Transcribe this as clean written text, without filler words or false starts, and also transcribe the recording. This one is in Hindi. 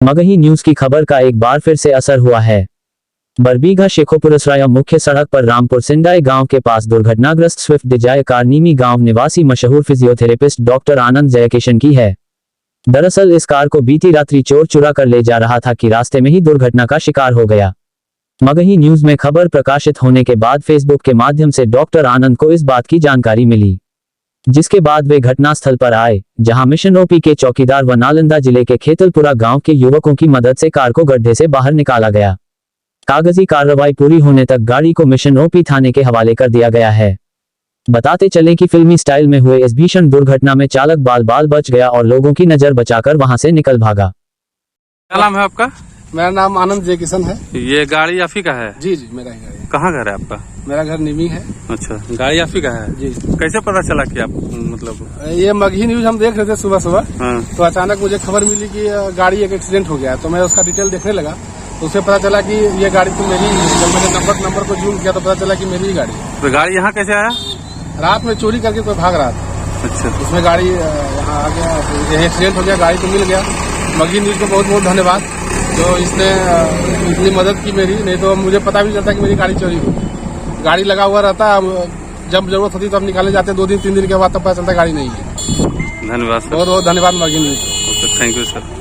मगही न्यूज की खबर का एक बार फिर से असर हुआ है। बरबीघा शेखोपुरसराय मुख्य सड़क पर रामपुर सिंडाई गांव के पास दुर्घटनाग्रस्त स्विफ्ट डिजायर कार नीमी गांव निवासी मशहूर फिजियोथेरेपिस्ट डॉक्टर आनंद जयकिशन की है। दरअसल इस कार को बीती रात्रि चोर चुरा कर ले जा रहा था कि रास्ते में ही दुर्घटना का शिकार हो गया। मगही न्यूज में खबर प्रकाशित होने के बाद फेसबुक के माध्यम से डॉक्टर आनंद को इस बात की जानकारी मिली, जिसके बाद वे घटनास्थल पर आए, जहां मिशन ओपी के चौकीदार व नालंदा जिले के खेतलपुरा गांव के युवकों की मदद से कार को गड्ढे से बाहर निकाला गया। कागजी कार्रवाई पूरी होने तक गाड़ी को मिशन ओपी थाने के हवाले कर दिया गया है। बताते चलें कि फिल्मी स्टाइल में हुए इस भीषण दुर्घटना में चालक बाल बाल बच गया और लोगों की नजर बचाकर वहां से निकल भागा। क्या नाम है आपका? मेरा नाम आनंद जयकिशन है। ये गाड़ी आप ही का है? जी जी, मेरा ही गाड़ी है। कहाँ घर है आपका? मेरा घर निमी है। अच्छा, गाड़ी आप ही का है? जी। कैसे पता चला कि आप मतलब ये मगही न्यूज हम देख रहे थे सुबह सुबह। हाँ। तो अचानक मुझे खबर मिली कि गाड़ी एक एक्सीडेंट हो गया, तो मैं उसका डिटेल देखने लगा, तो उससे पता चला कि ये गाड़ी तो मेरी ही है। जब मैंने नंबर को जूम किया तो पता चला कि मेरी ही गाड़ी। तो गाड़ी यहाँ कैसे आया? रात में चोरी करके कोई भाग रहा था। अच्छा, उसमें गाड़ी यहाँ आ गया, एक्सीडेंट हो गया, गाड़ी तो मिल गया। मगही न्यूज को बहुत बहुत धन्यवाद, जो इसने इतनी मदद की मेरी, नहीं तो मुझे पता भी चलता कि मेरी गाड़ी चोरी हो। गाड़ी लगा हुआ रहता, जब जरूरत होती तब निकाले जाते, 2 दिन 3 दिन के बाद तब पता चलता गाड़ी नहीं है। धन्यवाद सर। बहुत बहुत धन्यवाद Magahi news. Thank you sir.